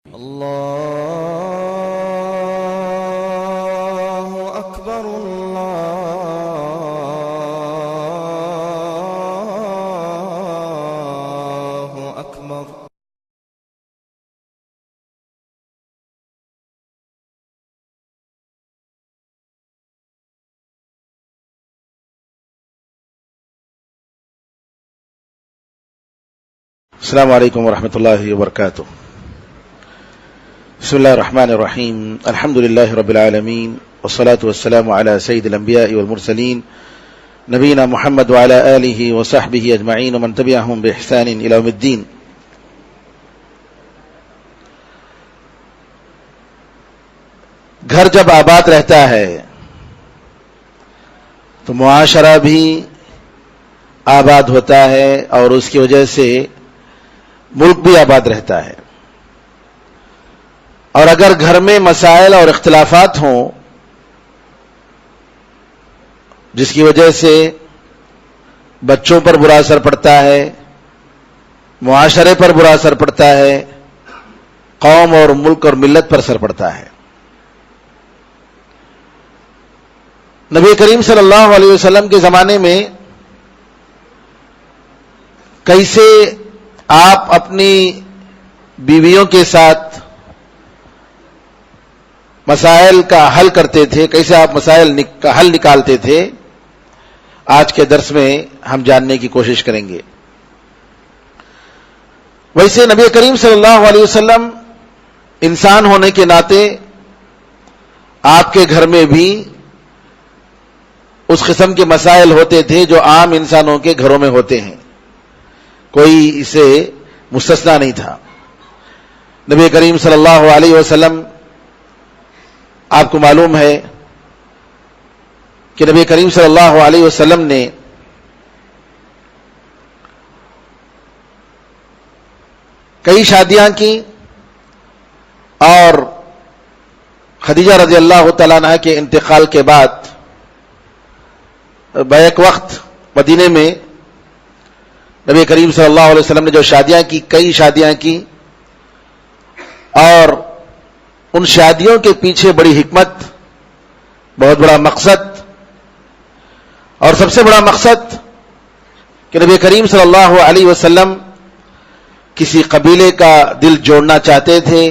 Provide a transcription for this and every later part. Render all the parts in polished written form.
الله أكبر الله أكبر. السلام عليكم ورحمة الله وبركاته. بسم الله الرحمن الرحيم. الحمد لله رب العالمين، والصلاة والسلام على سيد الأنبياء والمرسلين نبينا محمد وعلى آله وصحبه أجمعين ومن تبعهم بإحسان إلى يوم الدين. گھر جب آباد رہتا ہے تو معاشرہ بھی آباد ہوتا ہے اور اس کی وجہ سے ملک بھی آباد رہتا ہے. اور اگر گھر میں مسائل اور اختلافات ہوں جس کی وجہ سے بچوں پر برا اثر پڑتا ہے، معاشرے پر برا اثر پڑتا ہے، قوم اور ملک اور ملت پر اثر پڑتا ہے. نبی کریم صلی اللہ علیہ وسلم کے زمانے میں کیسے آپ اپنی بیویوں کے ساتھ مسائل کا حل کرتے تھے، کیسے آپ مسائل کا حل نکالتے تھے، آج کے درس میں ہم جاننے کی کوشش کریں گے. ویسے نبی کریم صلی اللہ علیہ وسلم انسان ہونے کے ناطے آپ کے گھر میں بھی اس قسم کے مسائل ہوتے تھے جو عام انسانوں کے گھروں میں ہوتے ہیں، کوئی اسے مستثنا نہیں تھا. نبی کریم صلی اللہ علیہ وسلم، آپ کو معلوم ہے کہ نبی کریم صلی اللہ علیہ وسلم نے کئی شادیاں کی اور خدیجہ رضی اللہ تعالیٰ عنہ کے انتقال کے بعد بیک وقت مدینے میں نبی کریم صلی اللہ علیہ وسلم نے جو شادیاں کی، کئی شادیاں کی، اور ان شادیوں کے پیچھے بڑی حکمت، بہت بڑا مقصد، اور سب سے بڑا مقصد کہ نبی کریم صلی اللہ علیہ وسلم کسی قبیلے کا دل جوڑنا چاہتے تھے،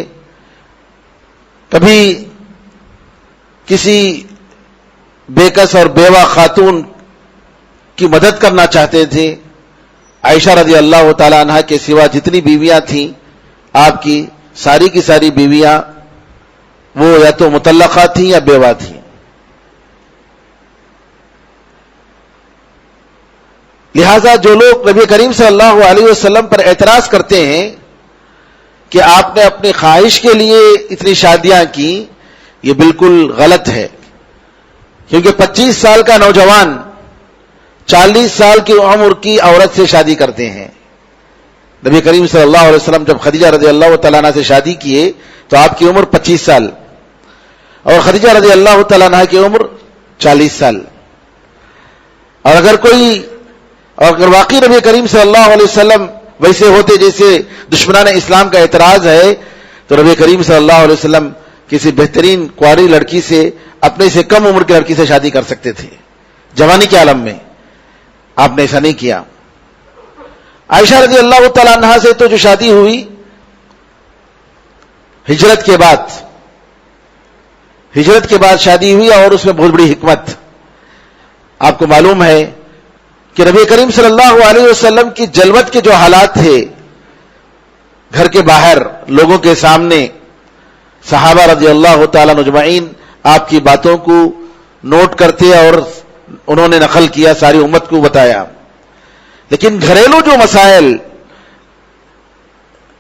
کبھی کسی بےکس اور بیوہ خاتون کی مدد کرنا چاہتے تھے. عائشہ رضی اللہ تعالی عنہ کے سوا جتنی بیویاں تھیں آپ کی ساری بیویاں وہ یا تو مطلقہ تھیں یا بیوہ تھیں. لہذا جو لوگ نبی کریم صلی اللہ علیہ وسلم پر اعتراض کرتے ہیں کہ آپ نے اپنی خواہش کے لیے اتنی شادیاں کی، یہ بالکل غلط ہے. کیونکہ 25 سال کا نوجوان 40 سال کی عمر کی عورت سے شادی کرتے ہیں. نبی کریم صلی اللہ علیہ وسلم جب خدیجہ رضی اللہ تعالیٰ عنہ سے شادی کیے تو آپ کی عمر 25 سال اور خدیجہ رضی اللہ تعالیٰ عنہ کی عمر 40 سال. اور اگر واقعی نبی کریم صلی اللہ علیہ وسلم ویسے ہوتے جیسے دشمنان اسلام کا اعتراض ہے تو نبی کریم صلی اللہ علیہ وسلم کسی بہترین کواری لڑکی سے، اپنے سے کم عمر کی لڑکی سے شادی کر سکتے تھے جوانی کے عالم میں. آپ نے ایسا نہیں کیا. عائشہ رضی اللہ تعالیٰ عنہ سے تو جو شادی ہوئی ہجرت کے بعد شادی ہوئی، اور اس میں بہت بڑی حکمت. آپ کو معلوم ہے کہ نبی کریم صلی اللہ علیہ وسلم کی جلوت کے جو حالات تھے گھر کے باہر لوگوں کے سامنے، صحابہ رضی اللہ تعالیٰ اجمعین آپ کی باتوں کو نوٹ کرتے اور انہوں نے نقل کیا، ساری امت کو بتایا. لیکن گھریلو جو مسائل،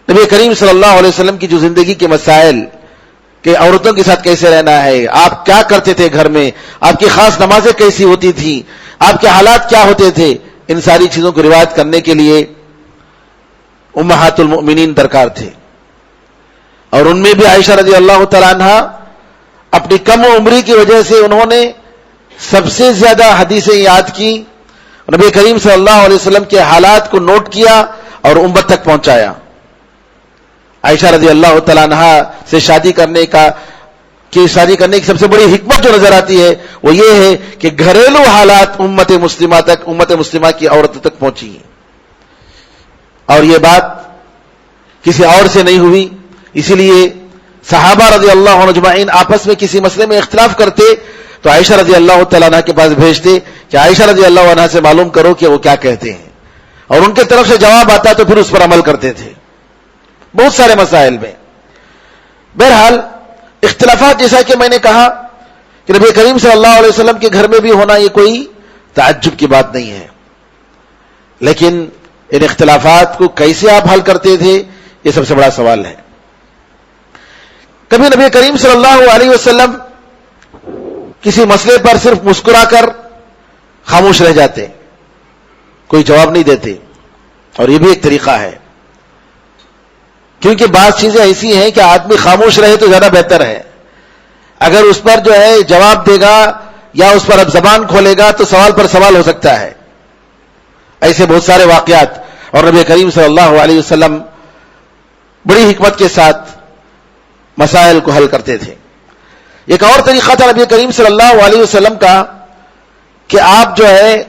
نبی کریم صلی اللہ علیہ وسلم کی جو زندگی کے مسائل کہ عورتوں کے ساتھ کیسے رہنا ہے، آپ کیا کرتے تھے گھر میں، آپ کی خاص نمازیں کیسی ہوتی تھی، آپ کے حالات کیا ہوتے تھے، ان ساری چیزوں کو روایت کرنے کے لیے امہات المؤمنین درکار تھے. اور ان میں بھی عائشہ رضی اللہ تعالیٰ عنہ اپنی کم عمری کی وجہ سے انہوں نے سب سے زیادہ حدیثیں یاد کی، نبی کریم صلی اللہ علیہ وسلم کے حالات کو نوٹ کیا اور امت تک پہنچایا. عائشہ رضی اللہ تعالیٰ عنہا سے شادی کرنے کی سب سے بڑی حکمت جو نظر آتی ہے وہ یہ ہے کہ گھریلو حالات امت مسلمہ کی عورتوں تک پہنچی ہیں، اور یہ بات کسی اور سے نہیں ہوئی. اسی لیے صحابہ رضی اللہ عنہ اجمعین آپس میں کسی مسئلے میں اختلاف کرتے تو عائشہ رضی اللہ تعالیٰ عنہ کے پاس بھیجتے کہ عائشہ رضی اللہ عنہ سے معلوم کرو کہ وہ کیا کہتے ہیں، اور ان کے طرف سے جواب آتا تو پھر اس پر عمل کرتے تھے بہت سارے مسائل میں. بہرحال اختلافات جیسا کہ میں نے کہا کہ نبی کریم صلی اللہ علیہ وسلم کے گھر میں بھی ہونا یہ کوئی تعجب کی بات نہیں ہے، لیکن ان اختلافات کو کیسے آپ حل کرتے تھے یہ سب سے بڑا سوال ہے. کبھی نبی کریم صلی اللہ علیہ وسلم کسی مسئلے پر صرف مسکرا کر خاموش رہ جاتے، کوئی جواب نہیں دیتے، اور یہ بھی ایک طریقہ ہے، کیونکہ بعض چیزیں ایسی ہیں کہ آدمی خاموش رہے تو زیادہ بہتر ہے. اگر اس پر جو ہے جواب دے گا یا اس پر اب زبان کھولے گا تو سوال پر سوال ہو سکتا ہے. ایسے بہت سارے واقعات، اور نبی کریم صلی اللہ علیہ وسلم بڑی حکمت کے ساتھ مسائل کو حل کرتے تھے. ایک اور طریقہ تھا نبی کریم صلی اللہ علیہ وسلم کا کہ آپ جو ہے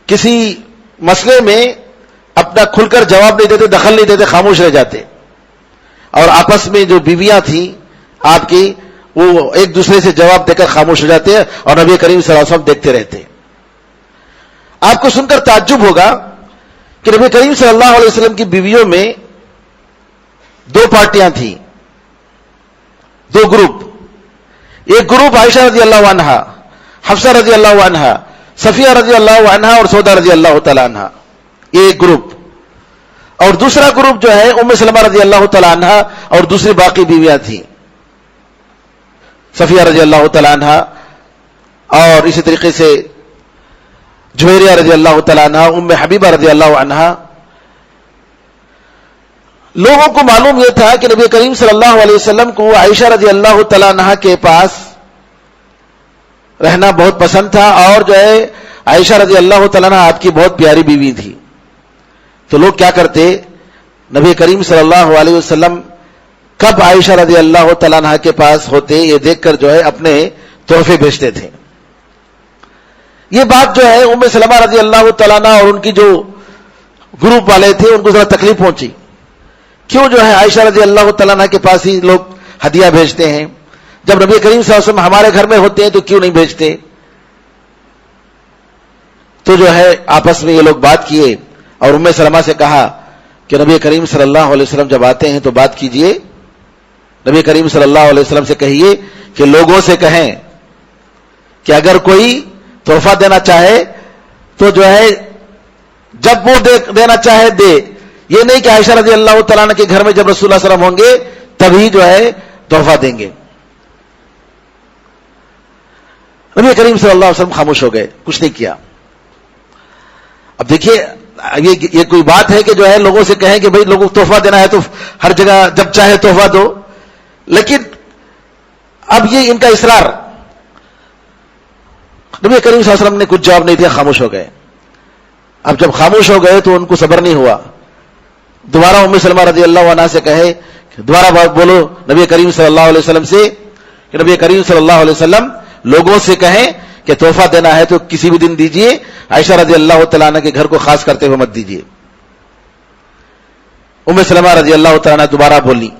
کسی مسئلے میں اپنا کھل کر جواب نہیں دیتے، دخل نہیں دیتے، خاموش رہ جاتے، اور آپس میں جو بیویاں تھیں آپ کی وہ ایک دوسرے سے جواب دے کر خاموش ہو جاتے اور نبی کریم صلی اللہ علیہ وسلم دیکھتے رہتے. آپ کو سن کر تعجب ہوگا کہ نبی کریم صلی اللہ علیہ وسلم کی بیویوں میں دو پارٹیاں تھیں، دو گروپ. ایک گروپ عائشہ رضی اللہ عنہا، حفصہ رضی اللہ عنہا، صفیہ رضی اللہ عنہا اور سودا رضی اللہ تعالی عنہا، یہ ایک گروپ. اور دوسرا گروپ جو ہے ام سلمہ رضی اللہ تعالی عنہا اور دوسری باقی بیویاں تھیں، صفیہ رضی اللہ تعالی عنہا اور اسی طریقے سے جویریہ رضی اللہ تعالی عنہا، ام حبیبہ رضی اللہ عنہا. لوگوں کو معلوم یہ تھا کہ نبی کریم صلی اللہ علیہ وسلم کو عائشہ رضی اللہ تعالی عنہا کے پاس رہنا بہت پسند تھا، اور جو ہے عائشہ رضی اللہ تعالی عنہا آپ کی بہت پیاری بیوی تھی. تو لوگ کیا کرتے، نبی کریم صلی اللہ علیہ وسلم کب عائشہ رضی اللہ تعالی عنہا کے پاس ہوتے یہ دیکھ کر جو ہے اپنے تحفے بھیجتے تھے. یہ بات جو ہے ام سلمہ رضی اللہ تعالی عنہا اور ان کی جو گروپ والے تھے ان کو ذرا تکلیف پہنچی، کیوں جو ہے عائشہ رضی اللہ تعالیٰ عنہ کے پاس ہی لوگ ہدیہ بھیجتے ہیں، جب نبی کریم صلی اللہ علیہ وسلم ہمارے گھر میں ہوتے ہیں تو کیوں نہیں بھیجتے. تو جو ہے آپس میں یہ لوگ بات کیے اور ام سلمہ سے کہا کہ نبی کریم صلی اللہ علیہ وسلم جب آتے ہیں تو بات کیجئے، نبی کریم صلی اللہ علیہ وسلم سے کہیے کہ لوگوں سے کہیں کہ اگر کوئی تحفہ دینا چاہے تو جو ہے جب وہ دینا چاہے دے، یہ نہیں کہ عائشہ رضی اللہ تعالیٰ عنہ کے گھر میں جب رسول اللہ صلی اللہ علیہ وسلم ہوں گے تبھی جو ہے تحفہ دیں گے. نبی کریم صلی اللہ علیہ وسلم خاموش ہو گئے، کچھ نہیں کیا. اب دیکھیے یہ کوئی بات ہے کہ جو ہے لوگوں سے کہیں کہ بھئی لوگوں کو تحفہ دینا ہے تو ہر جگہ جب چاہے تحفہ دو، لیکن اب یہ ان کا اصرار. نبی کریم صلی اللہ علیہ وسلم نے کچھ جواب نہیں دیا، خاموش ہو گئے. اب جب خاموش ہو گئے تو ان کو صبر نہیں ہوا، دوبارہ ام سلمہ رضی اللہ عنہا سے کہے دوبارہ بات بولو نبی کریم صلی اللہ علیہ وسلم سے کہ نبی کریم صلی اللہ علیہ وسلم لوگوں سے کہیں کہ تحفہ دینا ہے تو کسی بھی دن دیجئے، عائشہ رضی اللہ تعالیٰ عنہ کے گھر کو خاص کرتے ہوئے مت دیجئے. ام سلمہ رضی اللہ تعالیٰ عنہ دوبارہ بولی.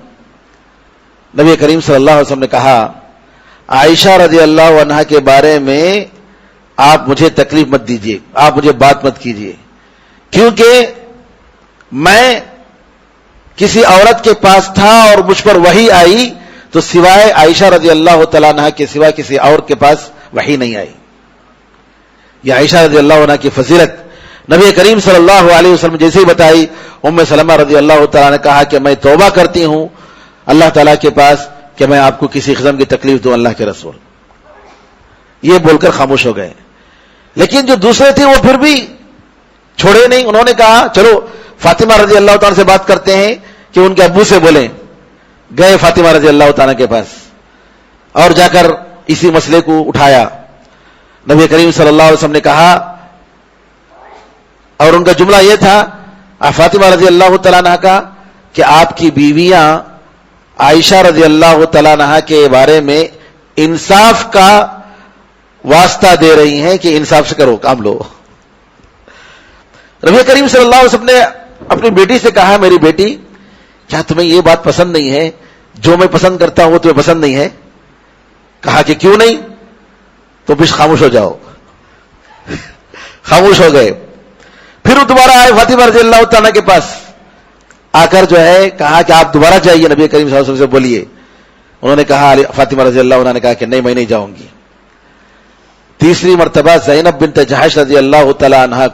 نبی کریم صلی اللہ علیہ وسلم نے کہا عائشہ رضی اللہ عنہا کے بارے میں آپ مجھے تکلیف مت دیجئے، آپ مجھے بات مت کیجئے، کیونکہ میں کسی عورت کے پاس تھا اور مجھ پر وحی آئی تو سوائے عائشہ رضی اللہ تعالیٰ عنہ کے سوائے کسی اور کے پاس وحی نہیں آئی. یہ عائشہ رضی اللہ عنہ کی فضیلت نبی کریم صلی اللہ علیہ وسلم جیسے ہی بتائی، ام سلمہ رضی اللہ تعالیٰ نے کہا کہ میں توبہ کرتی ہوں اللہ تعالیٰ کے پاس کہ میں آپ کو کسی قسم کی تکلیف دوں اللہ کے رسول. یہ بول کر خاموش ہو گئے. لیکن جو دوسرے تھے وہ پھر بھی چھوڑے نہیں، انہوں نے کہا چلو فاطمہ رضی اللہ تعالیٰ سے بات کرتے ہیں کہ ان کے ابو سے بولیں. گئے فاطمہ رضی اللہ تعالیٰ کے پاس اور جا کر اسی مسئلے کو اٹھایا. نبی کریم صلی اللہ علیہ وسلم نے کہا، اور ان کا جملہ یہ تھا فاطمہ رضی اللہ تعالیٰ عنہ کا کہ آپ کی بیویاں عائشہ رضی اللہ تعالیٰ عنہا کے بارے میں انصاف کا واسطہ دے رہی ہیں کہ انصاف سے کرو، کام لو. نبی کریم صلی اللہ علیہ وسلم نے اپنی بیٹی سے کہا، میری بیٹی کیا تمہیں یہ بات پسند نہیں ہے؟ جو میں پسند کرتا ہوں وہ تمہیں پسند نہیں ہے؟ کہا کہ کیوں نہیں؟ تو پھر خاموش ہو جاؤ. خاموش ہو گئے. پھر وہ دوبارہ آئے فاطمہ رضی اللہ تعالیٰ کے پاس، آ کر جو ہے کہا کہ آپ دوبارہ جائیے نبی کریم صلی اللہ علیہ وسلم سے بولیے. انہوں نے کہا، فاطمہ رضی اللہ عنہ نے کہا کہ نہیں میں نہیں جاؤں گی. تیسری مرتبہ زینب بنت جحش رضی اللہ تعالیٰ عنہ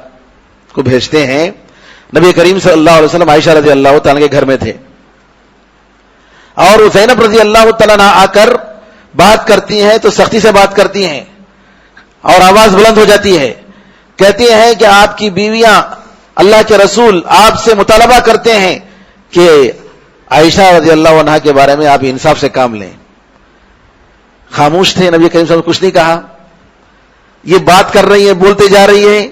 کو بھیجتے ہیں. نبی کریم صلی اللہ علیہ وسلم عائشہ رضی اللہ تعالیٰ کے گھر میں تھے، اور وہ زینب رضی اللہ تعالیٰ عنہ آ کر بات کرتی ہیں تو سختی سے بات کرتی ہیں اور آواز بلند ہو جاتی ہے. کہتی ہیں کہ آپ کی بیویاں اللہ کے رسول آپ سے مطالبہ کرتے ہیں کہ عائشہ رضی اللہ عنہ کے بارے میں آپ انصاف سے کام لیں. خاموش تھے. نبی کریم صلی اللہ علیہ وسلم کچھ نہیں کہا. یہ بات کر رہی ہیں، بولتے جا رہی ہیں،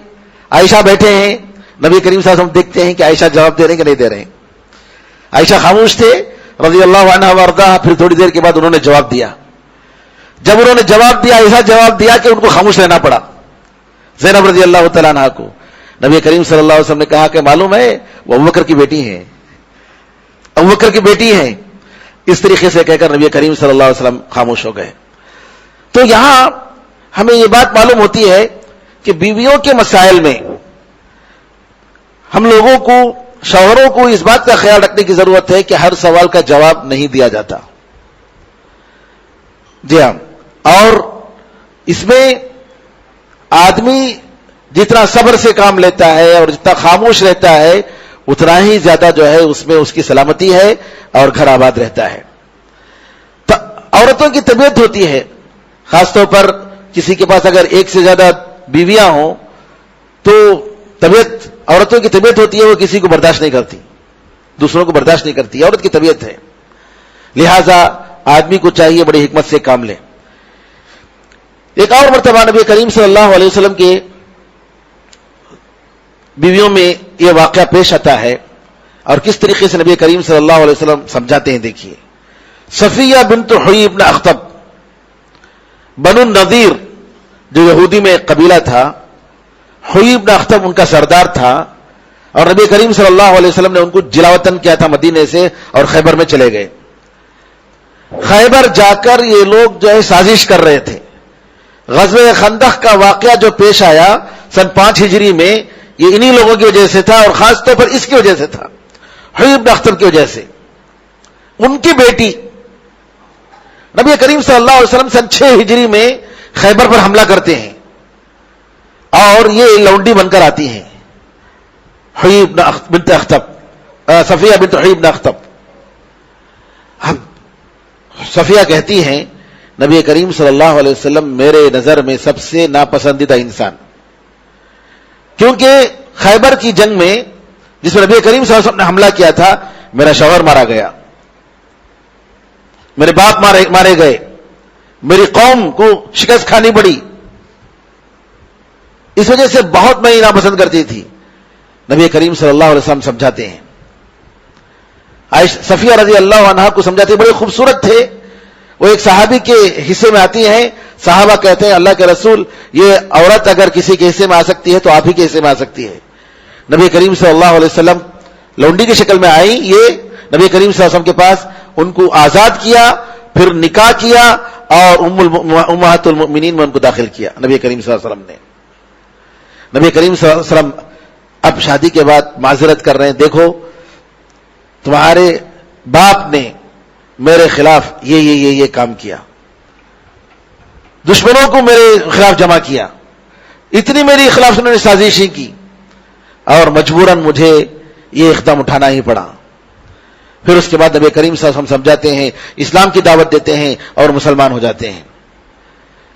عائشہ بیٹھے ہیں. نبی کریم صلی اللہ علیہ وسلم دیکھتے ہیں کہ عائشہ جواب دے رہے ہیں کہ نہیں دے رہے ہیں. عائشہ خاموش تھے رضی اللہ عنہ وارضاہ. پھر تھوڑی دیر کے بعد انہوں نے جواب دیا. جب انہوں نے جواب دیا، ایسا جواب دیا کہ ان کو خاموش رہنا پڑا زینب رضی اللہ تعالیٰ عنہ کو. نبی کریم صلی اللہ علیہ وسلم نے کہا کہ معلوم ہے وہ ابوبکر کی بیٹی ہیں، ابوبکر کی بیٹی ہیں. اس طریقے سے کہہ کر نبی کریم صلی اللہ علیہ وسلم خاموش ہو گئے. تو یہاں ہمیں یہ بات معلوم ہوتی ہے کہ بیویوں کے مسائل میں ہم لوگوں کو، شوہروں کو اس بات کا خیال رکھنے کی ضرورت ہے کہ ہر سوال کا جواب نہیں دیا جاتا. جی ہاں. اور اس میں آدمی جتنا صبر سے کام لیتا ہے اور جتنا خاموش رہتا ہے اتنا ہی زیادہ جو ہے اس میں اس کی سلامتی ہے اور گھر آباد رہتا ہے. عورتوں کی طبیعت ہوتی ہے، خاص طور پر کسی کے پاس اگر ایک سے زیادہ بیویاں ہوں تو عورتوں کی طبیعت ہوتی ہے، وہ کسی کو برداشت نہیں کرتی، دوسروں کو برداشت نہیں کرتی. عورت کی طبیعت ہے. لہذا آدمی کو چاہیے بڑی حکمت سے کام لے. ایک اور مرتبہ نبی کریم صلی اللہ علیہ وسلم کے بیویوں میں یہ واقعہ پیش آتا ہے اور کس طریقے سے نبی کریم صلی اللہ علیہ وسلم سمجھاتے ہیں. دیکھیے، صفیہ بنت حیی بن اخطب، بنو النضیر جو یہودی میں ایک قبیلہ تھا، حیی بن اخطب ان کا سردار تھا، اور نبی کریم صلی اللہ علیہ وسلم نے ان کو جلاوطن کیا تھا مدینے سے اور خیبر میں چلے گئے. خیبر جا کر یہ لوگ جو ہے سازش کر رہے تھے. غزوہ خندق کا واقعہ جو پیش آیا سن 5 ہجری میں، یہ انہی لوگوں کی وجہ سے تھا اور خاص طور پر اس کی وجہ سے تھا، حیی بن اخطب کی وجہ سے. ان کی بیٹی نبی کریم صلی اللہ علیہ وسلم سن 6 ہجری میں خیبر پر حملہ کرتے ہیں اور یہ لونڈی بن کر آتی ہیں، حیی بنت اخطب، صفیہ بنت حیی بن اخطب. صفیہ کہتی ہیں نبی کریم صلی اللہ علیہ وسلم میرے نظر میں سب سے ناپسندیدہ انسان، کیونکہ خیبر کی جنگ میں جس میں نبی کریم صلی اللہ علیہ وسلم نے حملہ کیا تھا میرا شوہر مارا گیا، میرے باپ مارے گئے، میری قوم کو شکست کھانی پڑی. اس وجہ سے بہت میں ناپسند کرتی تھی. نبی کریم صلی اللہ علیہ وسلم سمجھاتے ہیں، صفیہ رضی اللہ عنہا کو سمجھاتے ہیں. بڑے خوبصورت تھے. وہ ایک صحابی کے حصے میں آتی ہیں. صحابہ کہتے ہیں اللہ کے رسول یہ عورت اگر کسی کے حصے میں آ سکتی ہے تو آپ ہی کے حصے میں آ سکتی ہے. نبی کریم صلی اللہ علیہ وسلم لونڈی کی شکل میں آئی. یہ نبی کریم صلی اللہ علیہ وسلم کے پاس ان کو آزاد کیا، پھر نکاح کیا اور امہات المؤمنین میں ان کو داخل کیا نبی کریم صلی اللہ علیہ وسلم نے. نبی کریم صلی اللہ علیہ وسلم اب شادی کے بعد معذرت کر رہے ہیں، دیکھو تمہارے باپ نے میرے خلاف یہ کام کیا، دشمنوں کو میرے خلاف جمع کیا، اتنی میری خلاف انہوں نے سازشیں کی اور مجبوراً مجھے یہ اقدام اٹھانا ہی پڑا. پھر اس کے بعد نبی کریم صلی اللہ علیہ وسلم سمجھاتے ہیں، اسلام کی دعوت دیتے ہیں اور مسلمان ہو جاتے ہیں.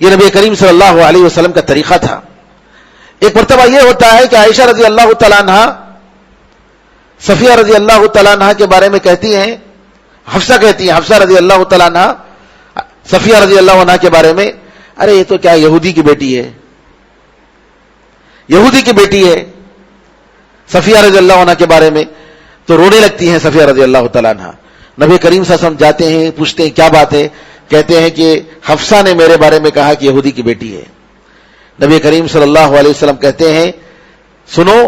یہ نبی کریم صلی اللہ علیہ وسلم کا طریقہ تھا. ایک مرتبہ یہ ہوتا ہے کہ عائشہ رضی اللہ تعالیٰ عنہ صفیہ رضی اللہ تعالیٰ عنہ کے بارے میں کہتی ہیں، حفصہ کہتی ہیں، حفصہ رضی اللہ تعالیٰ عنہ صفیہ رضی اللہ عنہ کے بارے میں، ارے یہ تو کیا یہودی کی بیٹی ہے، یہودی کی بیٹی ہے. صفیہ رضی اللہ عنہ کے بارے میں تو رونے لگتی ہیں صفیہ رضی اللہ تعالیٰ عنہ. نبی کریم صلی اللہ علیہ وسلم جاتے ہیں, پوچھتے ہیں کیا بات ہے, کہتے ہیں کہ حفصہ نے میرے بارے میں کہا کہ یہودی کی بیٹی ہے. نبی کریم صلی اللہ علیہ وسلم کہتے ہیں سنو,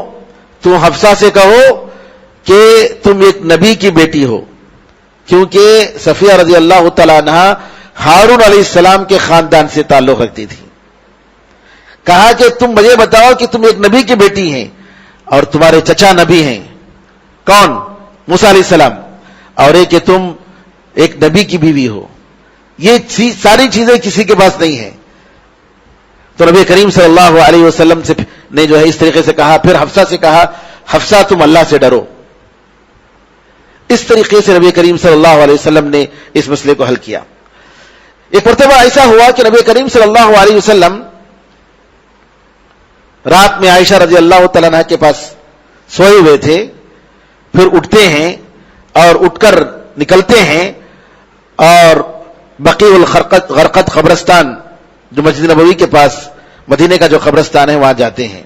تم حفصہ سے کہو کہ تم ایک نبی کی بیٹی ہو, کیونکہ صفیہ رضی اللہ تعالیٰ عنہ ہارون علیہ السلام کے خاندان سے تعلق رکھتی تھی. کہا کہ تم مجھے بتاؤ کہ تم ایک نبی کی بیٹی ہیں اور تمہارے چچا نبی ہیں, کون؟ موسیٰ علیہ السلام, اور ایک کہ تم ایک نبی کی بیوی ہو. یہ ساری چیزیں کسی کے پاس نہیں ہیں. تو نبی کریم صلی اللہ علیہ وسلم سے نے جو ہے اس طریقے سے کہا. پھر حفصہ سے کہا حفصہ تم اللہ سے ڈرو. اس طریقے سے نبی کریم صلی اللہ علیہ وسلم نے اس مسئلے کو حل کیا. ایک مرتبہ ایسا ہوا کہ نبی کریم صلی اللہ علیہ وسلم رات میں عائشہ رضی اللہ تعالیٰ عنہ کے پاس سوئے ہوئے تھے. پھر اٹھتے ہیں اور اٹھ کر نکلتے ہیں اور بقیع الغرقد قبرستان جو مسجد نبوی کے پاس مدینے کا جو قبرستان ہے وہاں جاتے ہیں.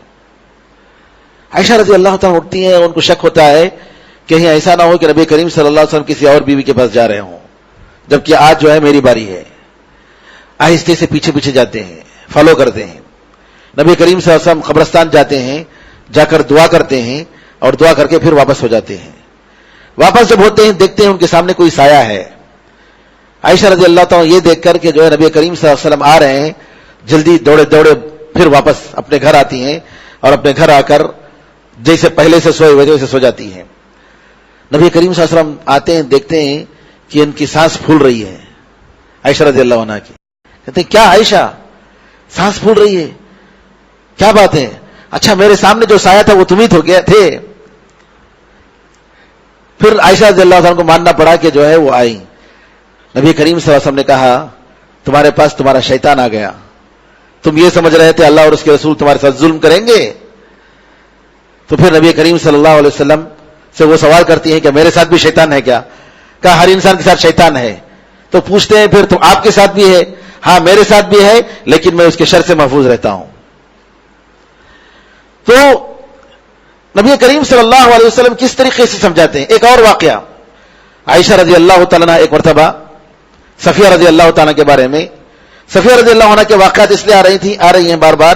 عائشہ رضی اللہ تعالیٰ اٹھتی ہیں, ان کو شک ہوتا ہے کہیں ایسا نہ ہو کہ نبی کریم صلی اللہ علیہ وسلم کسی اور بیوی کے پاس جا رہے ہوں, جبکہ آج جو ہے میری باری ہے. آہستہ سے پیچھے پیچھے جاتے ہیں, فالو کرتے ہیں. نبی کریم صلی اللہ علیہ وسلم قبرستان جاتے ہیں, جا کر دعا کرتے ہیں اور دعا کر کے پھر واپس ہو جاتے ہیں. واپس جب ہوتے ہیں دیکھتے ہیں ان کے سامنے کوئی سایہ ہے. عائشہ رضی اللہ تعالیٰ یہ دیکھ کر کہ جو ہے نبی کریم صلی اللہ علیہ وسلم آ رہے ہیں, جلدی دوڑے دوڑے پھر واپس اپنے گھر آتی ہیں اور اپنے گھر آ کر جیسے پہلے سے سوئے ہوئے تھے ویسے سو جاتی ہیں. نبی کریم صلی اللہ علیہ وسلم آتے ہیں, دیکھتے ہیں کہ ان کی سانس پھول رہی ہے عائشہ رضی اللہ عنہ کی. کہتے ہیں کیا عائشہ سانس پھول رہی ہے, کیا بات ہے؟ اچھا میرے سامنے جو سایہ تھا وہ تم ہی تھے. پھر عائشہ رضی اللہ عنہ کو ماننا پڑا کہ جو ہے وہ آئی. نبی کریم صلی اللہ علیہ وسلم نے کہا تمہارے پاس تمہارا شیطان آ گیا, تم یہ سمجھ رہے تھے اللہ اور اس کے رسول تمہارے ساتھ ظلم کریں گے. تو پھر نبی کریم صلی اللہ علیہ وسلم سے وہ سوال کرتی ہیں کہ میرے ساتھ بھی شیطان ہے کیا؟ کہا ہر انسان کے ساتھ شیطان ہے. تو پوچھتے ہیں پھر تم آپ کے ساتھ بھی ہے؟ ہاں میرے ساتھ بھی ہے, لیکن میں اس کے شر سے محفوظ رہتا ہوں. تو نبی کریم صلی اللہ علیہ وسلم کس طریقے سے سمجھاتے ہیں. ایک اور واقعہ, عائشہ رضی اللہ تعالیٰ ایک مرتبہ صفیہ رضی اللہ تعالیٰ کے بارے میں, صفیہ رضی اللہ عنہ کے واقعات اس لیے آ رہی ہیں بار بار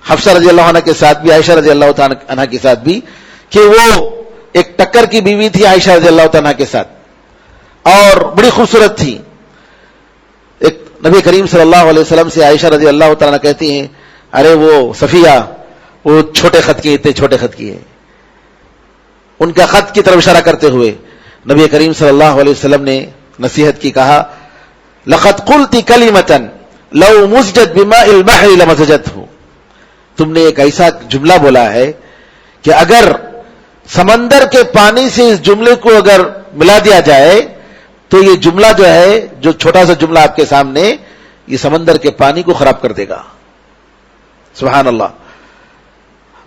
حفصہ رضی اللہ عنہ کے ساتھ بھی, عائشہ رضی اللہ تعالیٰ عنہ کے ساتھ بھی, کہ وہ ایک ٹکر کی بیوی تھی عائشہ رضی اللہ تعالیٰ کے ساتھ اور بڑی خوبصورت تھی. ایک نبی کریم صلی اللہ علیہ وسلم سے عائشہ رضی اللہ تعالیٰ کہتی ہیں ارے وہ صفیہ وہ چھوٹے خط کی, اتنے چھوٹے خط کی ہے. ان کا خط کی طرف اشارہ کرتے ہوئے نبی کریم صلی اللہ علیہ وسلم نے نصیحت کی, کہا لقد قلت کلمۃ لو مزجت بماء البحر لمزجته. تم نے ایک ایسا جملہ بولا ہے کہ اگر سمندر کے پانی سے اس جملے کو اگر ملا دیا جائے تو یہ جملہ جو ہے, جو چھوٹا سا جملہ آپ کے سامنے, یہ سمندر کے پانی کو خراب کر دے گا. سبحان اللہ.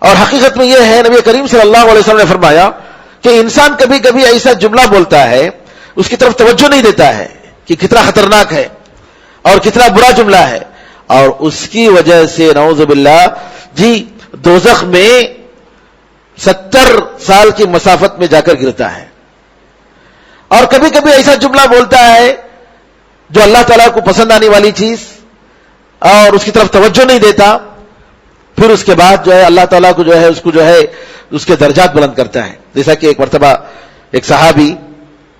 اور حقیقت میں یہ ہے, نبی کریم صلی اللہ علیہ وسلم نے فرمایا کہ انسان کبھی کبھی ایسا جملہ بولتا ہے, اس کی طرف توجہ نہیں دیتا ہے کہ کتنا خطرناک ہے اور کتنا برا جملہ ہے, اور اس کی وجہ سے نعوذ باللہ جی دوزخ میں 70 سال کی مسافت میں جا کر گرتا ہے. اور کبھی کبھی ایسا جملہ بولتا ہے جو اللہ تعالیٰ کو پسند آنے والی چیز اور اس کی طرف توجہ نہیں دیتا, پھر اس کے بعد جو ہے اللہ تعالیٰ کو جو ہے اس کو جو ہے اس کے درجات بلند کرتا ہے. جیسا کہ ایک مرتبہ ایک صحابی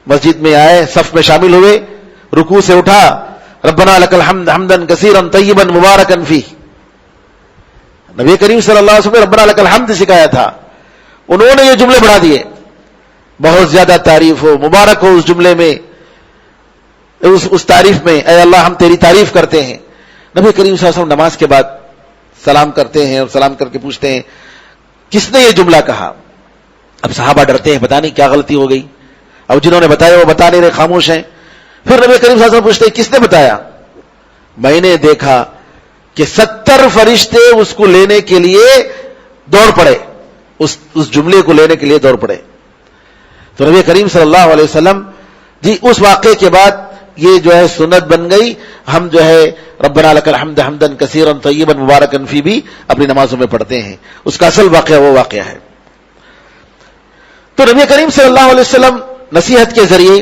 مسجد میں آئے, صف میں شامل ہوئے, رکوع سے اٹھا, ربنا لک الحمد حمدا کثیرا طیبا مبارکا فیہ. نبی کریم صلی اللہ علیہ وسلم نے ربنا لک الحمد سکھایا تھا, انہوں نے یہ جملے بڑھا دیے. بہت زیادہ تعریف ہو, مبارک ہو اس جملے میں, اس تعریف میں, اے اللہ ہم تیری تعریف کرتے ہیں. نبی کریم صلی اللہ علیہ وسلم نماز کے بعد سلام کرتے ہیں اور سلام کر کے پوچھتے ہیں کس نے یہ جملہ کہا. اب صحابہ ڈرتے ہیں پتہ نہیں کیا غلطی ہو گئی, اب جنہوں نے بتایا وہ بتا نہیں رہے, خاموش ہیں. پھر نبی کریم صلی اللہ علیہ وسلم پوچھتے ہیں کس نے بتایا؟ میں نے دیکھا کہ 70 فرشتے اس کو لینے کے لیے دوڑ پڑے, اس جملے کو لینے کے لیے دوڑ پڑے. تو نبی کریم صلی اللہ علیہ وسلم جی اس واقعے کے بعد یہ جو ہے سنت بن گئی, ہم جو ہے ربنا لک الحمد حمدا کثیرا طیبا مبارکا فیہ بھی اپنی نمازوں میں پڑھتے ہیں. اس کا اصل واقعہ وہ واقعہ ہے. تو نبی کریم صلی اللہ علیہ وسلم نصیحت کے ذریعے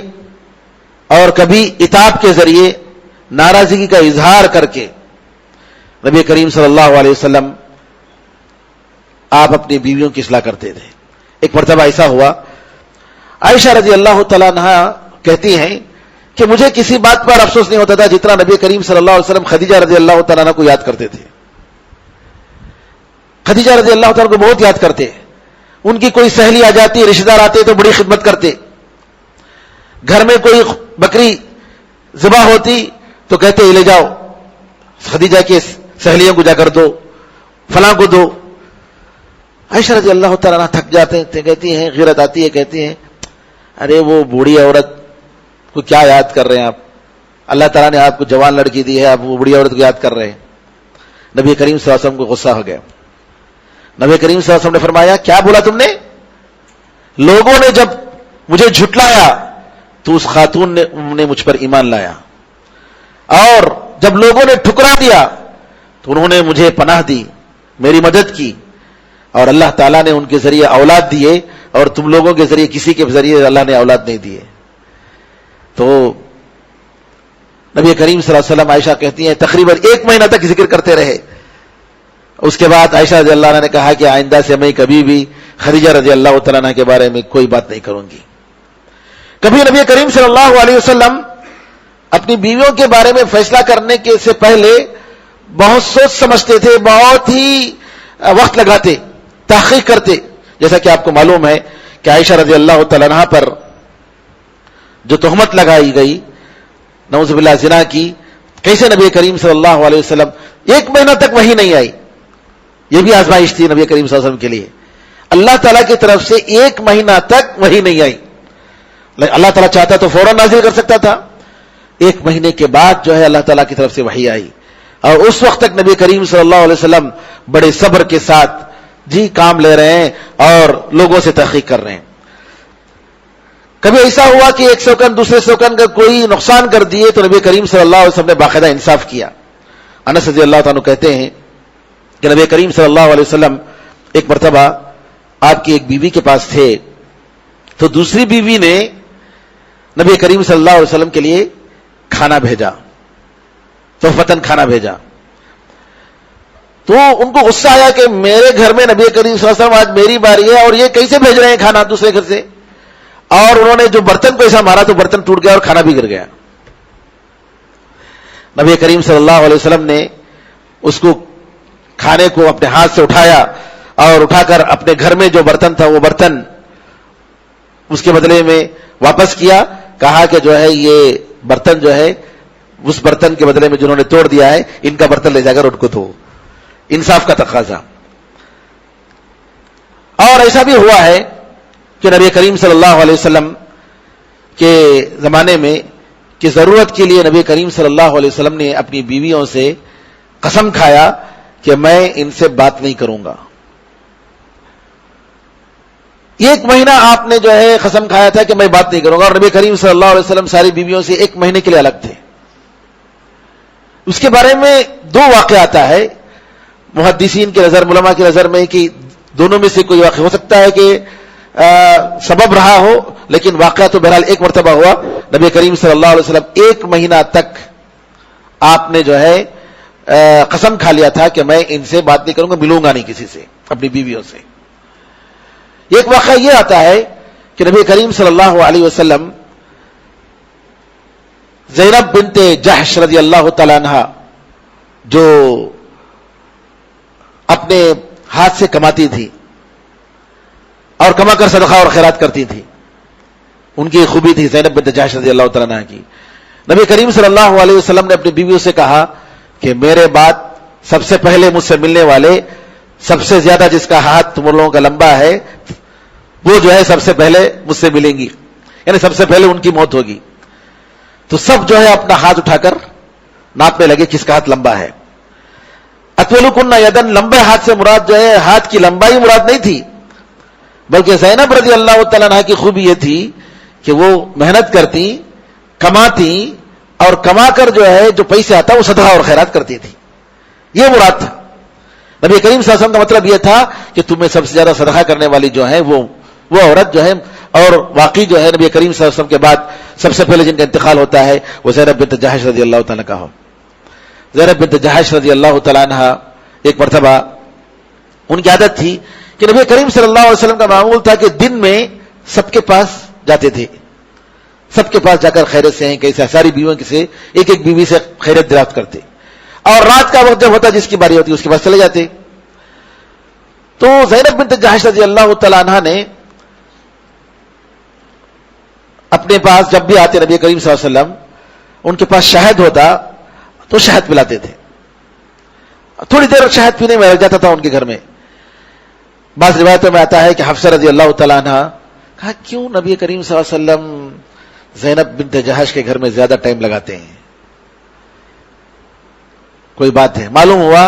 اور کبھی عتاب کے ذریعے ناراضگی کا اظہار کر کے نبی کریم صلی اللہ علیہ وسلم آپ اپنی بیویوں کی اصلاح کرتے تھے. ایک مرتبہ ایسا ہوا, عائشہ رضی اللہ تعالیٰ عنہا کہتی ہیں کہ مجھے کسی بات پر افسوس نہیں ہوتا تھا جتنا نبی کریم صلی اللہ علیہ وسلم خدیجہ رضی اللہ تعالیٰ عنہ کو یاد کرتے تھے. خدیجہ رضی اللہ تعالیٰ کو بہت یاد کرتے. ان کی کوئی سہیلی آ جاتی, رشتہ دار آتے تو بڑی خدمت کرتے. گھر میں کوئی بکری ذبح ہوتی تو کہتے لے جاؤ خدیجہ کے سہیلیوں کو جا کر دو, فلاں کو دو. عائشہ رضی اللہ تعالیٰ عنہ تھک جاتے تھے, کہتی ہیں, غیرت آتی ہے, کہتی ہیں ارے وہ بوڑھی عورت کو کیا یاد کر رہے ہیں آپ, اللہ تعالیٰ نے آپ کو جوان لڑکی دی ہے, آپ وہ بوڑھی عورت کو یاد کر رہے ہیں. نبی کریم صلی اللہ علیہ وسلم کو غصہ ہو گیا. نبی کریم صلی اللہ علیہ وسلم نے فرمایا کیا بولا تم نے؟ لوگوں نے جب مجھے جھٹلایا تو اس خاتون نے مجھ پر ایمان لایا, اور جب لوگوں نے ٹھکرا دیا تو انہوں نے مجھے پناہ دی, میری مدد کی, اور اللہ تعالیٰ نے ان کے ذریعے اولاد دیے, اور تم لوگوں کے ذریعے کسی کے ذریعے اللہ نے اولاد نہیں دیے. تو نبی کریم صلی اللہ علیہ وسلم, عائشہ کہتی ہیں, تقریباً 1 مہینہ تک ذکر کرتے رہے. اس کے بعد عائشہ رضی اللہ عنہ نے کہا کہ آئندہ سے میں کبھی بھی خدیجہ رضی اللہ تعالیٰ عنہ کے بارے میں کوئی بات نہیں کروں گی. کبھی نبی کریم صلی اللہ علیہ وسلم اپنی بیویوں کے بارے میں فیصلہ کرنے کے سے پہلے بہت سوچ سمجھتے تھے, بہت ہی وقت لگاتے, تحقیق کرتے. جیسا کہ آپ کو معلوم ہے کہ عائشہ رضی اللہ تعالیٰ عنہ پر جو تہمت لگائی گئی نعوذ باللہ زنا کی, کیسے نبی کریم صلی اللہ علیہ وسلم 1 مہینہ تک وحی نہیں آئی. یہ بھی آزمائش تھی نبی کریم صلی اللہ علیہ وسلم کے لیے. اللہ تعالیٰ کی طرف سے 1 مہینہ تک وحی نہیں آئی. اللہ تعالیٰ چاہتا تو فوراً نازل کر سکتا تھا. 1 مہینے کے بعد جو ہے اللہ تعالیٰ کی طرف سے وحی آئی, اور اس وقت تک نبی کریم صلی اللہ علیہ وسلم بڑے صبر کے ساتھ کام لے رہے ہیں اور لوگوں سے تحقیق کر رہے ہیں. کبھی ایسا ہوا کہ ایک سیکنڈ دوسرے سیکنڈ کا کوئی نقصان کر دیے تو نبی کریم صلی اللہ علیہ وسلم نے باقاعدہ انصاف کیا. انس رضی اللہ تعالیٰ کہتے ہیں کہ نبی کریم صلی اللہ علیہ وسلم ایک مرتبہ آپ کی ایک بیوی کے پاس تھے, تو دوسری بیوی نے نبی کریم صلی اللہ علیہ وسلم کے لیے کھانا بھیجا, تحفتاً کھانا بھیجا. تو ان کو غصہ آیا کہ میرے گھر میں نبی کریم صلی اللہ علیہ وسلم آج میری باری ہے اور یہ کیسے بھیج رہے ہیں کھانا دوسرے گھر سے. اور انہوں نے جو برتن کو ایسا مارا تو برتن ٹوٹ گیا اور کھانا بھی گر گیا. نبی کریم صلی اللہ علیہ وسلم نے اس کو کھانے کو اپنے ہاتھ سے اٹھایا اور اٹھا کر اپنے گھر میں جو برتن تھا وہ برتن اس کے بدلے میں واپس کیا. کہا کہ جو ہے یہ برتن جو ہے اس برتن کے بدلے میں جنہوں نے توڑ دیا ہے ان کا برتن لے جا کر ان کو دو. انصاف کا تقاضا. اور ایسا بھی ہوا ہے کہ نبی کریم صلی اللہ علیہ وسلم کے زمانے میں کہ ضرورت کے لیے نبی کریم صلی اللہ علیہ وسلم نے اپنی بیویوں سے قسم کھایا کہ میں ان سے بات نہیں کروں گا. 1 مہینہ آپ نے جو ہے قسم کھایا تھا کہ میں بات نہیں کروں گا, اور نبی کریم صلی اللہ علیہ وسلم ساری بیویوں سے 1 مہینے کے لیے الگ تھے. اس کے بارے میں 2 واقعہ آتا ہے محدثین کی نظر, علماء کی نظر میں, کہ دونوں میں سے کوئی واقعہ ہو سکتا ہے کہ سبب رہا ہو, لیکن واقعہ تو بہرحال ایک مرتبہ ہوا. نبی کریم صلی اللہ علیہ وسلم 1 مہینہ تک آپ نے جو ہے قسم کھا لیا تھا کہ میں ان سے بات نہیں کروں گا, ملوں گا نہیں کسی سے, اپنی بیویوں سے. ایک واقعہ یہ آتا ہے کہ نبی کریم صلی اللہ علیہ وسلم زینب بنت جحش رضی اللہ تعالیٰ عنہ جو اپنے ہاتھ سے کماتی تھی اور کما کر صدقہ اور خیرات کرتی تھی, ان کی خوبی تھی زینب بنت جحش رضی اللہ تعالیٰ عنہ کی. نبی کریم صلی اللہ علیہ وسلم نے اپنی بیویوں سے کہا کہ میرے بعد سب سے پہلے مجھ سے ملنے والے, سب سے زیادہ جس کا ہاتھ تم لوگوں کا لمبا ہے, وہ جو ہے سب سے پہلے مجھ سے ملیں گی, یعنی سب سے پہلے ان کی موت ہوگی. تو سب جو ہے اپنا ہاتھ اٹھا کر ناپنے لگے کس کا ہاتھ لمبا ہے. اطولکن یدن, لمبے ہاتھ سے مراد جو ہے ہاتھ کی لمبائی مراد نہیں تھی, بلکہ زینب رضی اللہ تعالیٰ عنہ کی خوبی یہ تھی کہ وہ محنت کرتی, کماتی, اور کما کر جو ہے جو پیسے آتا وہ صدقہ اور خیرات کرتی تھی. یہ مراد تھا. نبی کریم صلی اللہ علیہ وسلم کا مطلب یہ تھا کہ تمہیں سب سے زیادہ صدقہ کرنے والی جو ہے وہ وہ عورت جو ہے، اور واقعی جو ہے نبی کریم صلی اللہ علیہ وسلم کے بعد سب سے پہلے جن کا انتقال ہوتا ہے وہ زینب بنت جحش رضی اللہ تعالیٰ کا ہو. زینب بنت جحش رضی اللہ تعالیٰ عنہ ایک مرتبہ ان کی عادت تھی کہ نبی کریم صلی اللہ علیہ وسلم کا معمول تھا کہ دن میں سب کے پاس جاتے تھے، سب کے پاس جا کر خیرت سے ہیں کیسے، ساری بیویوں سے ایک ایک بیوی سے خیرت دریافت کرتے، اور رات کا وقت جب ہوتا جس کی باری ہوتی اس کے پاس چلے جاتے. تو زینب بنت جحش رضی اللہ تعالیٰ عنہ نے اپنے پاس جب بھی آتے نبی کریم صلی اللہ علیہ وسلم، ان کے پاس شہد ہوتا تو شہد پلاتے تھے. تھوڑی دیر شہد پینے میں لگ جاتا تھا ان کے گھر میں. بعض روایتوں میں آتا ہے کہ حفصہ رضی اللہ تعالیٰ عنہ کہا کیوں نبی کریم صلی اللہ علیہ وسلم زینب بنت جحش کے گھر میں زیادہ ٹائم لگاتے ہیں؟ کوئی بات ہے. معلوم ہوا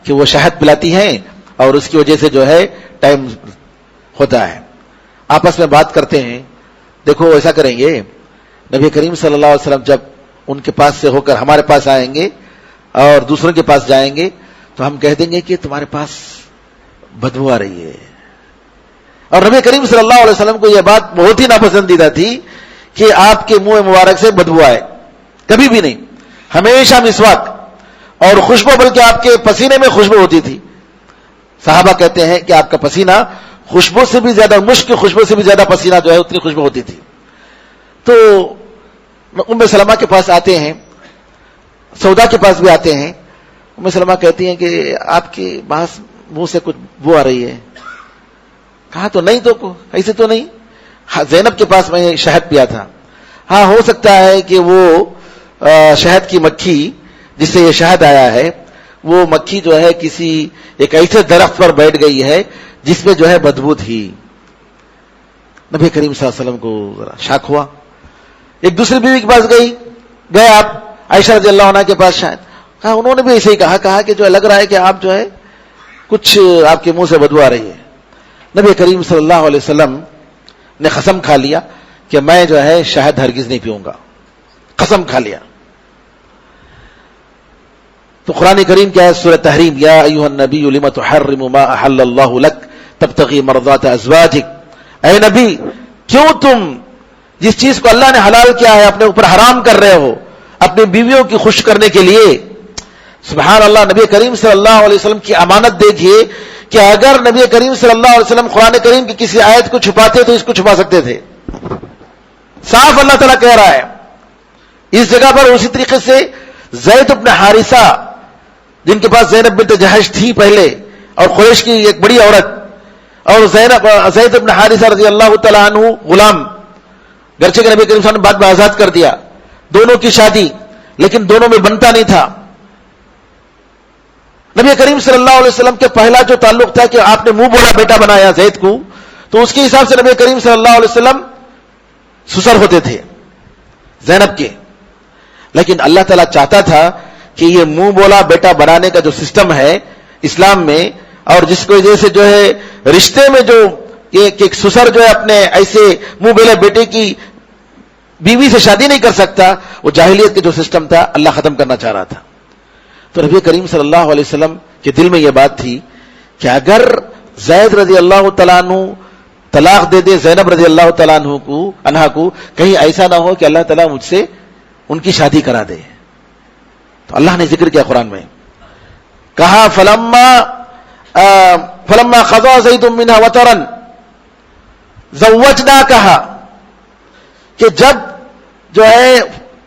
کہ وہ شہد پلاتی ہیں اور اس کی وجہ سے جو ہے ٹائم ہوتا ہے. آپس میں بات کرتے ہیں. دیکھو ایسا کریں گے، نبی کریم صلی اللہ علیہ وسلم جب ان کے پاس سے ہو کر ہمارے پاس آئیں گے اور دوسروں کے پاس جائیں گے تو ہم کہہ دیں گے کہ تمہارے پاس بدبو آ رہی ہے. اور نبی کریم صلی اللہ علیہ وسلم کو یہ بات بہت ہی ناپسندیدہ تھی کہ آپ کے منہ مبارک سے بدبو آئے. کبھی بھی نہیں، ہمیشہ مسواک اور خوشبو، بلکہ آپ کے پسینے میں خوشبو ہوتی تھی. صحابہ کہتے ہیں کہ آپ کا پسینہ خوشبو سے بھی زیادہ، مشک کی خوشبو سے بھی زیادہ پسینہ جو ہے اتنی خوشبو ہوتی تھی. تو ام سلمہ کے پاس آتے ہیں، سودا کے پاس بھی آتے ہیں. ام سلمہ کہتی ہیں کہ آپ کے منہ سے کچھ بو آ رہی ہے. کہا تو نہیں، تو ایسے تو نہیں. زینب کے پاس میں شہد پیا تھا. ہاں ہو سکتا ہے کہ وہ شہد کی مکھی جس سے یہ شہد آیا ہے وہ مکھی جو ہے کسی ایک ایسے درخت پر بیٹھ گئی ہے جس میں جو ہے بدبو تھی. نبی کریم صلی اللہ علیہ وسلم کو ذرا شاک ہوا. ایک دوسری بیوی کے پاس گئے آپ عائشہ رضی اللہ عنہ کے پاس. شاید کہا انہوں نے بھی ایسے ہی کہا کہ جو لگ رہا ہے کہ آپ جو ہے کچھ آپ کے منہ سے بدبو آ رہی ہے. نبی کریم صلی اللہ علیہ وسلم نے قسم کھا لیا کہ میں جو ہے شہد ہرگز نہیں پیوں گا. قسم کھا لیا. تو قرآن کریم کیا ہے؟ سورہ تحریم، یا ایھا النبی لم تحرم ما احل اللہ لک تبتغی مرضات ازواجک. اے نبی، کیوں تم جس چیز کو اللہ نے حلال کیا ہے اپنے اوپر حرام کر رہے ہو اپنی بیویوں کی خوش کرنے کے لیے؟ سبحان اللہ. نبی کریم صلی اللہ علیہ وسلم کی امانت دیکھیے کہ اگر نبی کریم صلی اللہ علیہ وسلم قرآن کریم کی کسی آیت کو چھپاتے تو اس کو چھپا سکتے تھے. صاف اللہ تعالیٰ کہہ رہا ہے. اس جگہ پر اسی طریقے سے زید بن حارثہ جن کے پاس زینب بنت جحش تھی پہلے، اور قریش کی ایک بڑی عورت، اور زید بن حارثہ رضی اللہ تعالیٰ عنہ غلام، گرچہ کہ نبی کریم صلی اللہ علیہ وسلم نے بعد میں آزاد کر دیا. دونوں کی شادی، لیکن دونوں میں بنتا نہیں تھا. نبی کریم صلی اللہ علیہ وسلم کے پہلا جو تعلق تھا کہ آپ نے منہ بولا بیٹا بنایا زید کو، تو اس کے حساب سے نبی کریم صلی اللہ علیہ وسلم سسر ہوتے تھے زینب کے. لیکن اللہ تعالیٰ چاہتا تھا کہ یہ منہ بولا بیٹا بنانے کا جو سسٹم ہے اسلام میں، اور جس کی وجہ سے جو ہے رشتے میں جو ایک سسر جو ہے اپنے ایسے منہ بولے بیٹے کی بیوی سے شادی نہیں کر سکتا، وہ جاہلیت کے جو سسٹم تھا اللہ ختم کرنا چاہ رہا تھا. تو نبی کریم صلی اللہ علیہ وسلم کے دل میں یہ بات تھی کہ اگر زید رضی اللہ تعالیٰ عنہ طلاق دے دے زینب رضی اللہ تعالیٰ عنہ کو، کہیں ایسا نہ ہو کہ اللہ تعالیٰ مجھ سے ان کی شادی کرا دے. تو اللہ نے ذکر کیا قرآن میں، کہا فلما قضا زید منها وطرا زوجناکہا، کہ جب جو ہے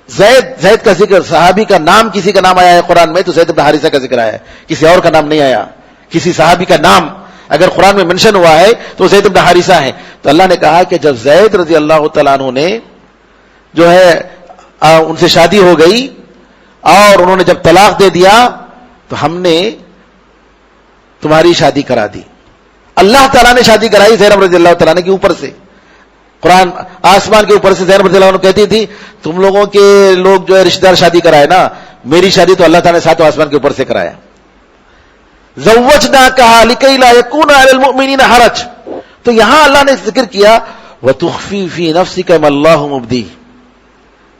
زید کا ذکر، صحابی کا نام کسی کا نام آیا ہے قرآن میں تو زید بن حارثہ کا ذکر آیا ہے، کسی اور کا نام نہیں آیا. کسی صحابی کا نام اگر قرآن میں منشن ہوا ہے تو زید بن حارثہ ہے. تو اللہ نے کہا کہ جب زید رضی اللہ تعالیٰ عنہ نے جو ہے ان سے شادی ہو گئی اور انہوں نے جب طلاق دے دیا تو ہم نے تمہاری شادی کرا دی. اللہ تعالیٰ نے شادی کرائی زینب رضی اللہ تعالیٰ کے اوپر سے. قرآن آسمان کے اوپر سے زینب رضی اللہ عنہ کہتی تھی تم لوگوں کے لوگ جو ہے رشتہ دار شادی کرائے نا، میری شادی تو اللہ تعالیٰ نے ساتوں آسمان کے اوپر سے کرایا. زوجناکہا لکی لا یکون علی المؤمنین حرج. تو یہاں اللہ نے ذکر کیا وتخفی فی نفسک ما اللہ مبدی،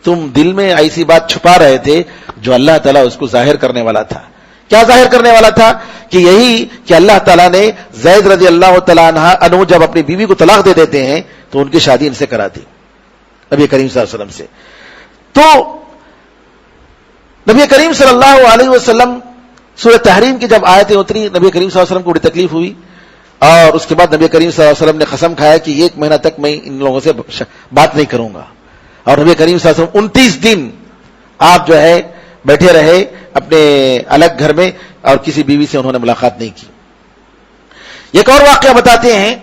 تم دل میں ایسی بات چھپا رہے تھے جو اللہ تعالیٰ اس کو ظاہر کرنے والا تھا. کیا ظاہر کرنے والا تھا؟ کہ یہی کہ اللہ تعالیٰ نے زید رضی اللہ تعالیٰ عنہ جب اپنی بیوی کو طلاق دے دیتے ہیں تو ان کی شادی ان سے کرا دی، نبی کریم صلی اللہ علیہ وسلم سے. تو نبی کریم صلی اللہ علیہ وسلم سورہ تحریم کی جب آیتیں اتری، نبی کریم صلی اللہ علیہ وسلم کو بڑی تکلیف ہوئی، اور اس کے بعد نبی کریم صلی اللہ علیہ وسلم نے قسم کھایا کہ 1 مہینہ تک میں ان لوگوں سے بات نہیں کروں گا. اور نبی کریم صلی اللہ علیہ وسلم 29 دن آپ جو ہے بیٹھے رہے اپنے الگ گھر میں، اور کسی بیوی سے انہوں نے ملاقات نہیں کی. ایک اور واقعہ بتاتے ہیں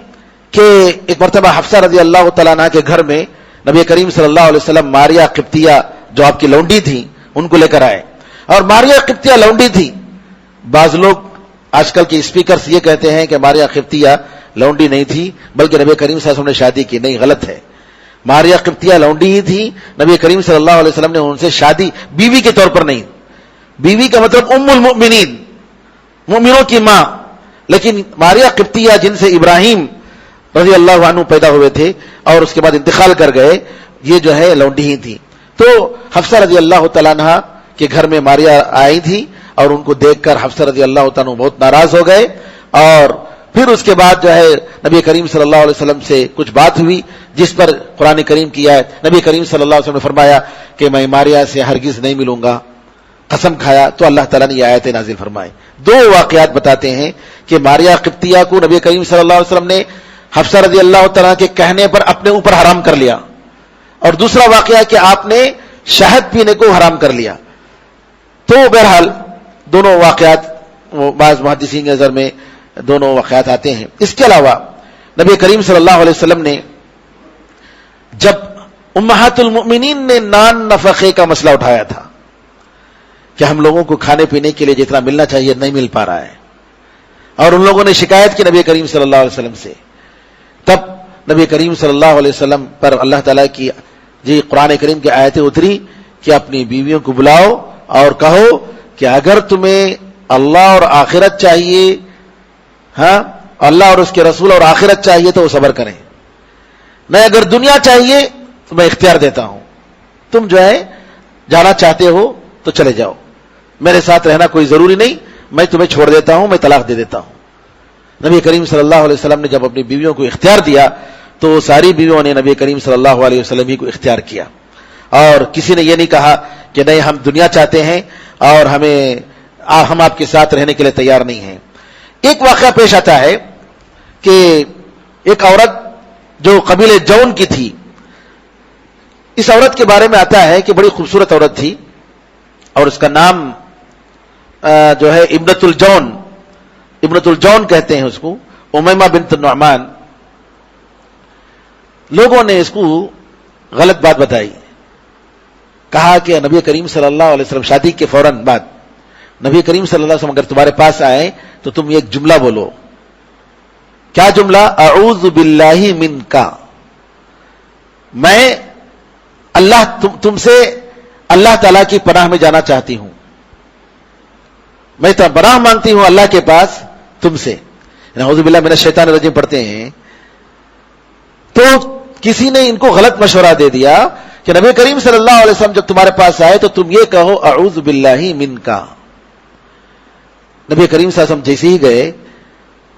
کہ ایک مرتبہ حفصہ رضی اللہ تعالیٰ عنہ کے گھر میں نبی کریم صلی اللہ علیہ وسلم ماریہ قبطیہ جو آپ کی لونڈی تھی ان کو لے کر آئے. اور ماریہ قبطیہ لونڈی تھی. بعض لوگ آج کل کے اسپیکرز یہ کہتے ہیں کہ ماریہ قبطیہ لونڈی نہیں تھی بلکہ نبی کریم صلی اللہ علیہ وسلم نے شادی کی. نہیں، غلط ہے. ماریہ قبطیہ لونڈی ہی تھی. نبی کریم صلی اللہ علیہ وسلم نے ان سے شادی بیوی کے طور پر نہیں. بیوی کا مطلب ام المؤمنین، مومنوں کی ماں. لیکن ماریہ قبطیہ جن سے ابراہیم رضی اللہ عنہ پیدا ہوئے تھے اور اس کے بعد انتقال کر گئے، یہ جو ہے لونڈی ہی تھی. تو حفصہ رضی اللہ تعالیٰ عنہ کے گھر میں ماریہ آئی تھی، اور ان کو دیکھ کر حفصہ رضی اللہ تعالیٰ عنہ بہت ناراض ہو گئے. اور پھر اس کے بعد جو ہے نبی کریم صلی اللہ علیہ وسلم سے کچھ بات ہوئی جس پر قرآن کریم کی آیت، نبی کریم صلی اللہ علیہ وسلم نے فرمایا کہ میں ماریہ سے ہرگز نہیں ملوں گا، قسم کھایا. تو اللہ تعالیٰ نے یہ آیتیں نازل فرمائے. 2 واقعات بتاتے ہیں کہ ماریہ قبطیہ کو نبی کریم صلی اللہ علیہ وسلم نے حفصہ رضی اللہ تعالیٰ کے کہنے پر اپنے اوپر حرام کر لیا، اور دوسرا واقعہ کہ آپ نے شہد پینے کو حرام کر لیا. تو بہرحال دونوں واقعات بعض محدثین کی نظر میں دونوں واقعات آتے ہیں. اس کے علاوہ نبی کریم صلی اللہ علیہ وسلم نے جب امہات المؤمنین نے نان نفقے کا مسئلہ اٹھایا تھا کہ ہم لوگوں کو کھانے پینے کے لیے جتنا ملنا چاہیے نہیں مل پا رہا ہے، اور ان لوگوں نے شکایت کی نبی کریم صلی اللہ علیہ وسلم سے، تب نبی کریم صلی اللہ علیہ وسلم پر اللہ تعالیٰ کی قرآن کریم کی آیتیں اتری کہ اپنی بیویوں کو بلاؤ اور کہو کہ اگر تمہیں اللہ اور آخرت چاہیے، ہاں اللہ اور اس کے رسول اور آخرت چاہیے تو وہ صبر کریں، نہیں اگر دنیا چاہیے تو میں اختیار دیتا ہوں، تم جو ہے جانا چاہتے ہو تو چلے جاؤ، میرے ساتھ رہنا کوئی ضروری نہیں، میں تمہیں چھوڑ دیتا ہوں، میں طلاق دے دیتا ہوں. نبی کریم صلی اللہ علیہ وسلم نے جب اپنی بیویوں کو اختیار دیا تو ساری بیویوں نے نبی کریم صلی اللہ علیہ وسلم ہی کو اختیار کیا، اور کسی نے یہ نہیں کہا کہ نہیں ہم دنیا چاہتے ہیں اور ہم آپ کے ساتھ رہنے کے لیے تیار نہیں ہیں. ایک واقعہ پیش آتا ہے کہ ایک عورت جو قبیلے جون کی تھی، اس عورت کے بارے میں آتا ہے کہ بڑی خوبصورت عورت تھی، اور اس کا نام جو ہے ابنت الجون کہتے ہیں اس کو، امیمہ بنت النعمان. لوگوں نے اس کو غلط بات بتائی، کہا کہ نبی کریم صلی اللہ علیہ وسلم شادی کے فوراً بعد نبی کریم صلی اللہ علیہ وسلم اگر تمہارے پاس آئے تو تم ایک جملہ بولو. کیا جملہ؟ اعوذ باللہ منک، میں تم سے اللہ تعالیٰ کی پناہ میں جانا چاہتی ہوں، میں پناہ مانگتی ہوں اللہ کے پاس تم سے. اعوذ باللہ من الشیطان الرجیم پڑھتے ہیں. تو کسی نے ان کو غلط مشورہ دے دیا کہ نبی کریم صلی اللہ علیہ وسلم جب تمہارے پاس آئے تو تم یہ کہو اعوذ باللہ منک. نبی کریم صلی اللہ علیہ وسلم جیسے ہی گئے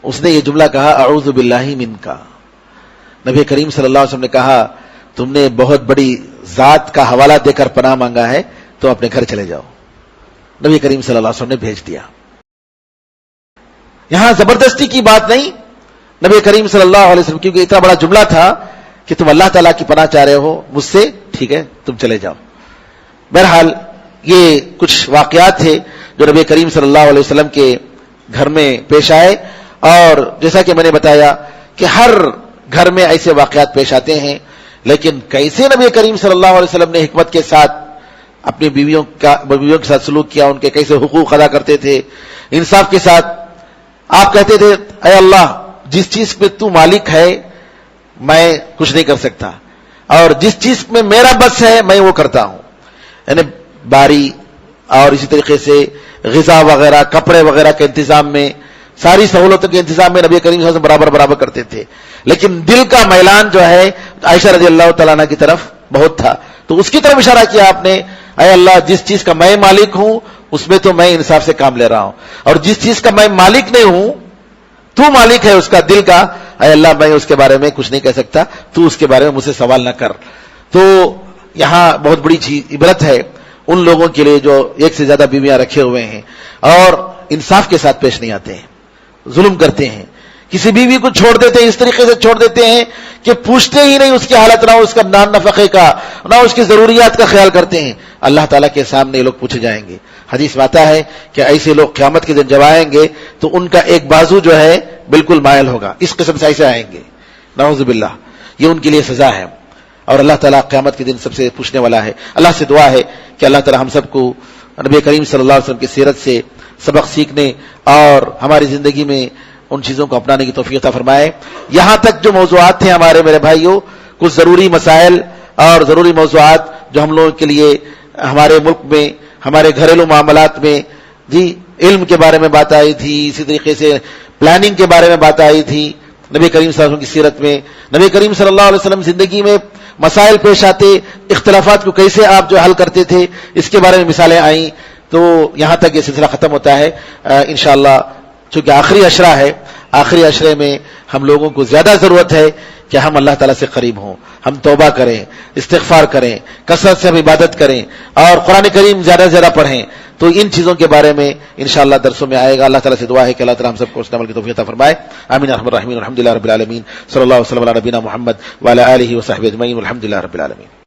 اس نے یہ جملہ کہا اعوذ باللہ منک. نبی کریم صلی اللہ علیہ وسلم نے کہا تم نے بہت بڑی ذات کا حوالہ دے کر پناہ مانگا ہے، تو اپنے گھر چلے جاؤ. نبی کریم صلی اللہ علیہ وسلم نے بھیج دیا. یہاں زبردستی کی بات نہیں، نبی کریم صلی اللہ علیہ وسلم کیونکہ اتنا بڑا جملہ تھا کہ تم اللہ تعالیٰ کی پناہ چاہ رہے ہو مجھ سے، ٹھیک ہے تم چلے جاؤ. بہرحال یہ کچھ واقعات تھے جو نبی کریم صلی اللہ علیہ وسلم کے گھر میں پیش آئے، اور جیسا کہ میں نے بتایا کہ ہر گھر میں ایسے واقعات پیش آتے ہیں، لیکن کیسے نبی کریم صلی اللہ علیہ وسلم نے حکمت کے ساتھ اپنی بیویوں کے ساتھ سلوک کیا، ان کے کیسے حقوق ادا کرتے تھے انصاف کے ساتھ. آپ کہتے تھے اے اللہ جس چیز پہ تو مالک ہے میں کچھ نہیں کر سکتا، اور جس چیز میں میرا بس ہے میں وہ کرتا ہوں. یعنی باری اور اسی طریقے سے غذا وغیرہ، کپڑے وغیرہ کے انتظام میں، ساری سہولتوں کے انتظام میں نبی کریم صلی اللہ علیہ وسلم برابر کرتے تھے. لیکن دل کا میلان جو ہے عائشہ رضی اللہ تعالیٰ عنہ کی طرف بہت تھا، تو اس کی طرف اشارہ کیا آپ نے، اے اللہ جس چیز کا میں مالک ہوں اس میں تو میں انصاف سے کام لے رہا ہوں، اور جس چیز کا میں مالک نہیں ہوں، تو مالک ہے اس کا دل کا، اے اللہ میں اس کے بارے میں کچھ نہیں کہہ سکتا، تو اس کے بارے میں مجھ سے سوال نہ کر۔ تو یہاں بہت بڑی عبرت ہے ان لوگوں کے لیے جو ایک سے زیادہ بیویاں رکھے ہوئے ہیں اور انصاف کے ساتھ پیش نہیں آتے ہیں، ظلم کرتے ہیں، کسی بیوی کو چھوڑ دیتے ہیں، اس طریقے سے چھوڑ دیتے ہیں کہ پوچھتے ہی نہیں اس کی حالت، نہ اس کا نان نفقے کا، نہ اس کی ضروریات کا خیال کرتے ہیں۔ اللہ تعالیٰ کے سامنے یہ لوگ پوچھے جائیں گے۔ حدیث میں آتا ہے کہ ایسے لوگ قیامت کے دن جب آئیں گے تو ان کا ایک بازو جو ہے بالکل مائل ہوگا، اس قسم سے ایسے آئیں گے، نعوذ باللہ، یہ ان کے لیے سزا ہے، اور اللہ تعالیٰ قیامت کے دن سب سے پوچھنے والا ہے۔ اللہ سے دعا ہے کہ اللہ تعالیٰ ہم سب کو نبی کریم صلی اللہ علیہ وسلم کی سیرت سے سبق سیکھنے اور ہماری زندگی میں ان چیزوں کو اپنانے کی توفیق عطا فرمائے۔ یہاں تک جو موضوعات تھے ہمارے میرے بھائیوں، کچھ ضروری مسائل اور ضروری موضوعات جو ہم لوگوں کے لیے ہمارے ملک میں، ہمارے گھریلو معاملات میں جی علم کے بارے میں بات آئی تھی، اسی طریقے سے پلاننگ کے بارے میں بات آئی تھی نبی کریم صلی اللہ علیہ وسلم کی سیرت میں، نبی کریم صلی اللہ علیہ وسلم زندگی میں مسائل پیش آتے، اختلافات کو کیسے آپ جو حل کرتے تھے، اس کے بارے میں مثالیں آئیں۔ تو یہاں تک یہ سلسلہ ختم ہوتا ہے انشاءاللہ، چونکہ آخری عشرہ ہے، آخری عشرے میں ہم لوگوں کو زیادہ ضرورت ہے کہ ہم اللہ تعالیٰ سے قریب ہوں، ہم توبہ کریں، استغفار کریں، کثرت سے ہم عبادت کریں اور قرآن کریم زیادہ سے زیادہ پڑھیں۔ تو ان چیزوں کے بارے میں انشاءاللہ درسوں میں آئے گا۔ اللہ تعالیٰ سے دعا ہے کہ اللہ تعالیٰ ہم سب کو اس عمل کی توفیق عطا فرمائے۔ آمین ارحم الراحمین، الحمدللہ رب العالمین، صلی اللہ وسلم علی نبینا محمد وعلی آلہ وصحبہ اجمعین، الحمدللہ رب العالمین۔